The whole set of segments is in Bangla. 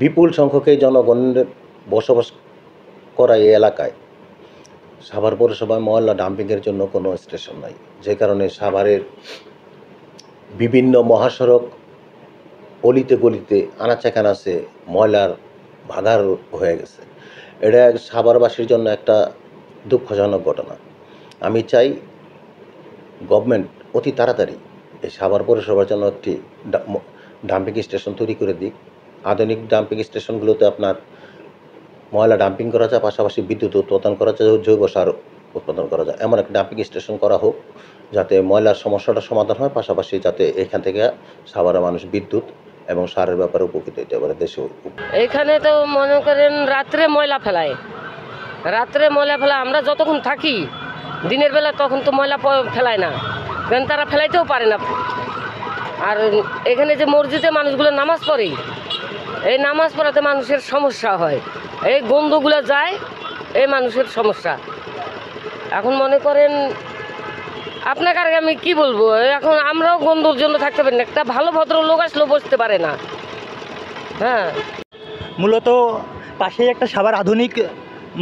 বিপুল সংখ্যক এই জনগণের বসবাস করা এই এলাকায় সাভার পৌরসভায় ময়লা ডাম্পিংয়ের জন্য কোনো স্টেশন নাই, যে কারণে সাভারের বিভিন্ন মহাসড়ক অলিতে গলিতে আনাচে কানাচে ময়লার ভাগার হয়ে গেছে। এটা সাভারবাসীর জন্য একটা দুঃখজনক ঘটনা। আমি চাই গভর্নমেন্ট অতি তাড়াতাড়ি এই সাভার পৌরসভার জন্য একটি ডাম্পিং স্টেশন তৈরি করে দিক। আধুনিক ডাম্পিং স্টেশনগুলোতে আপনার ময়লা ডাম্পিং করা যায়, পাশাপাশি বিদ্যুৎ উৎপাদন করা যায়, জৈব সার উৎপাদন করা যায়। এমন একটা ডাম্পিং স্টেশন করা হোক যাতে ময়লার সমস্যাটা সমাধান হয়, পাশাপাশি যাতে এখান থেকে সাভারের মানুষ বিদ্যুৎ এবং সারের ব্যাপারে উপকৃত হতে পারে। দেশে এখানে তো মনে করেন রাত্রে ময়লা ফেলায়, আমরা যতক্ষণ থাকি দিনের বেলা তখন তো ময়লা ফেলায় না, কারণ তারা ফেলাইতেও পারে না। আর এখানে যে মসজিদে মানুষগুলো নামাজ পড়ে, এই নামাজ পড়াতে মানুষের সমস্যা হয়, এই গন্ধগুলো যায়, এই মানুষের সমস্যা। এখন মনে করেন আপনাকে আর আমি কি বলবো, এখন আমরাও গন্ধর জন্য থাকতে পারি না, একটা ভালো ভদ্র লোক আসলেও বসতে পারে না। হ্যাঁ, মূলত পাশেই একটা সাভার আধুনিক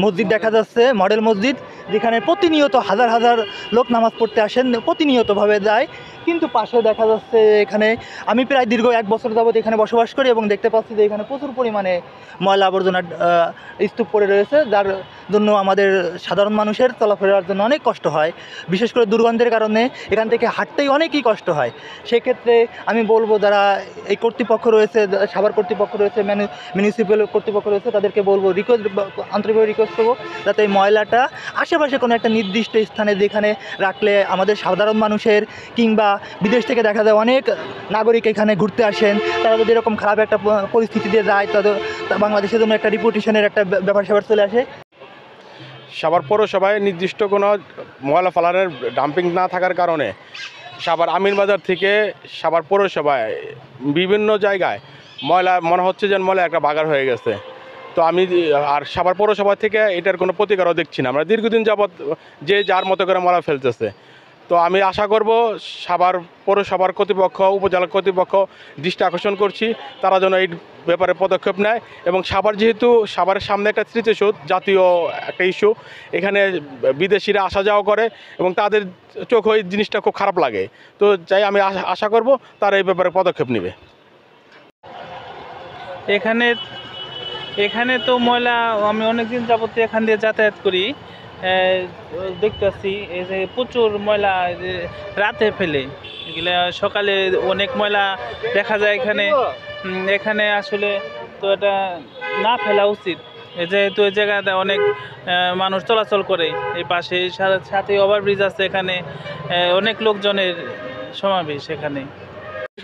মসজিদ দেখা যাচ্ছে, মডেল মসজিদ, যেখানে প্রতিনিয়ত হাজার হাজার লোক নামাজ পড়তে আসেন, প্রতিনিয়তভাবে যায়। কিন্তু পাশে দেখা যাচ্ছে এখানে আমি প্রায় দীর্ঘ 1 বছর যাবত এখানে বসবাস করি এবং দেখতে পাচ্ছি যে এখানে প্রচুর পরিমাণে ময়লা আবর্জনার স্তূপ পড়ে রয়েছে, যার জন্য আমাদের সাধারণ মানুষের চলাফেরার জন্য অনেক কষ্ট হয়। বিশেষ করে দুর্গন্ধের কারণে এখান থেকে হাঁটতেই অনেকই কষ্ট হয়। সেক্ষেত্রে আমি বলবো যারা এই কর্তৃপক্ষ রয়েছে, সাভার কর্তৃপক্ষ রয়েছে, মিউনিসিপ্যাল কর্তৃপক্ষ রয়েছে, তাদেরকে বলবো, আন্তরিকভাবে রিকোয়েস্ট করবো যাতে এই ময়লাটা আশেপাশে কোনো একটা নির্দিষ্ট স্থানে যেখানে রাখলে আমাদের সাধারণ মানুষের, কিংবা বিদেশ থেকে দেখা যায় অনেক নাগরিক এখানে ঘুরতে আসেন, তারা যদি এরকম খারাপ একটা পরিস্থিতি দিয়ে যায় তাদের বাংলাদেশের জন্য একটা রিপুটেশনের একটা ব্যাপার স্যাপার চলে আসে। সাভার পৌরসভায় নির্দিষ্ট কোনো ময়লা ফেলানোর ডাম্পিং না থাকার কারণে সাভার আমিনবাজার থেকে সাভার পৌরসভায় বিভিন্ন জায়গায় ময়লা মনে হচ্ছে যেন ময়লা একটা বাগার হয়ে গেছে। তো আমি আর সাভার পৌরসভা থেকে এটার কোনো প্রতিকারও দেখছি না। আমরা দীর্ঘদিন যাবৎ যে যার মতো করে ময়লা ফেলতেছে। তো আমি আশা করব সাভার পৌরসভার কর্তৃপক্ষ, উপজেলা কর্তৃপক্ষ দৃষ্টি আকর্ষণ করছি, তারা যেন এই ব্যাপারে পদক্ষেপ নেয়। এবং সাভার, যেহেতু সাভারের সামনে একটা স্মৃতিসৌধ, জাতীয় একটা ইস্যু, এখানে বিদেশিরা আসা যাওয়া করে এবং তাদের চোখ ওই জিনিসটা খুব খারাপ লাগে। তো চাই আমি আশা করব তারা এই ব্যাপারে পদক্ষেপ নেবে। এখানে তো ময়লা আমি অনেকদিন যাবত এখান দিয়ে যাতায়াত করি, দেখতেছি এই যে প্রচুর ময়লা রাতে ফেলে, এগুলো সকালে অনেক ময়লা দেখা যায় এখানে আসলে তো এটা না ফেলা উচিত। যেহেতু এই জায়গাতে অনেক মানুষ চলাচল করে, এই পাশে সাথে ওভারব্রিজ আছে, এখানে অনেক লোকজনের সমাবেশ। এখানে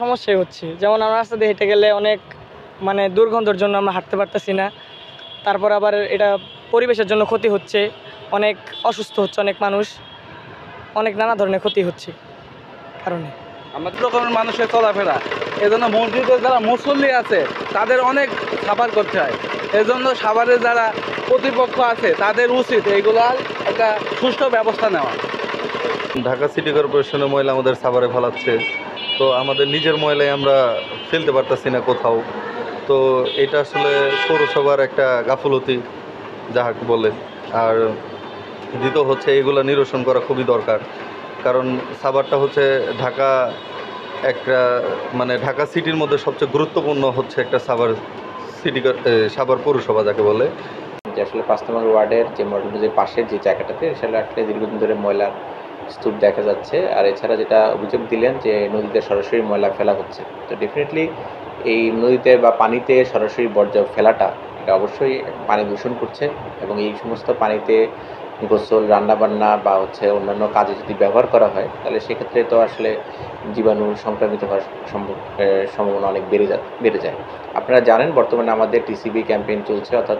সমস্যাই হচ্ছে, যেমন আমরা রাস্তা দিয়ে হেঁটে গেলে অনেক দুর্গন্ধের জন্য আমরা হাঁটতে পারতেছি না। তারপর আবার এটা পরিবেশের জন্য ক্ষতি হচ্ছে, অনেক অসুস্থ হচ্ছে অনেক মানুষ, অনেক নানা ধরনের ক্ষতি হচ্ছে কারণে। আমাদের রকমের মানুষের চলাফেরা, এজন্য মসজিদের যারা মুসল্লি আছে তাদের অনেক সাফার করতে হয়। এজন্য সাভারের যারা কর্তৃপক্ষ আছে তাদের উচিত এইগুলার একটা সুষ্ঠু ব্যবস্থা নেওয়া। ঢাকা সিটি কর্পোরেশনের ময়লা আমাদের সাভারে ফেলাচ্ছে, তো আমাদের নিজের ময়লাই আমরা ফেলতে পারতেছি না কোথাও। তো এটা আসলে পৌরসভার একটা গাফলতি যাহাকে বলে। আর দ্বিতীয় হচ্ছে এগুলো নিরসন করা খুবই দরকার, কারণ সাভারটা হচ্ছে ঢাকা একটা ঢাকা সিটির মধ্যে সবচেয়ে গুরুত্বপূর্ণ হচ্ছে একটা সাভার পৌরসভা যাকে বলে। যে আসলে 5 নম্বর ওয়ার্ডের যে মডেলের পাশের যে জায়গাটাতে আসলে দীর্ঘদিন ধরে ময়লার স্তূপ দেখা যাচ্ছে। আর এছাড়া যেটা অভিযোগ দিলেন যে নদীতে সরাসরি ময়লা ফেলা হচ্ছে, তো ডেফিনেটলি এই নদীতে বা পানিতে সরাসরি বর্জ্য ফেলাটা এটা অবশ্যই পানি দূষণ করছে। এবং এই সমস্ত পানিতে গোসল, রান্নাবান্না বা অন্যান্য কাজে যদি ব্যবহার করা হয়, তাহলে সেক্ষেত্রে তো আসলে জীবাণু সংক্রামিত হওয়ার সম্ভাবনা অনেক বেড়ে যায়। আপনারা জানেন বর্তমানে আমাদের টিসিবি ক্যাম্পেইন চলছে, অর্থাৎ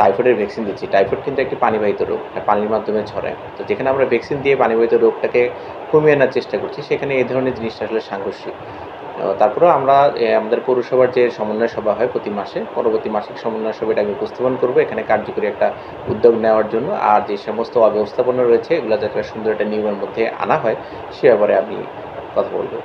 টাইফয়েডের ভ্যাকসিন দিচ্ছি। টাইফয়েড কিন্তু একটি পানিবাহিত রোগ, পানির মাধ্যমে ছড়ায়। তো যেখানে আমরা ভ্যাকসিন দিয়ে পানিবাহিত রোগটাকে কমিয়ে আনার চেষ্টা করছি, সেখানে এই ধরনের জিনিসটা আসলে সাংঘর্ষিক। তারপরেও আমরা আমাদের পৌরসভার যে সমন্বয় সভা হয় প্রতি মাসে, পরবর্তী মাসিক সমন্বয় সভাটা আমি উপস্থাপন করবো এখানে কার্যকরী একটা উদ্যোগ নেওয়ার জন্য। আর যে সমস্ত অব্যবস্থাপনা রয়েছে এগুলো যাতে সুন্দর একটা নিয়মের মধ্যে আনা হয় সে ব্যাপারে আমি কথা বলবো।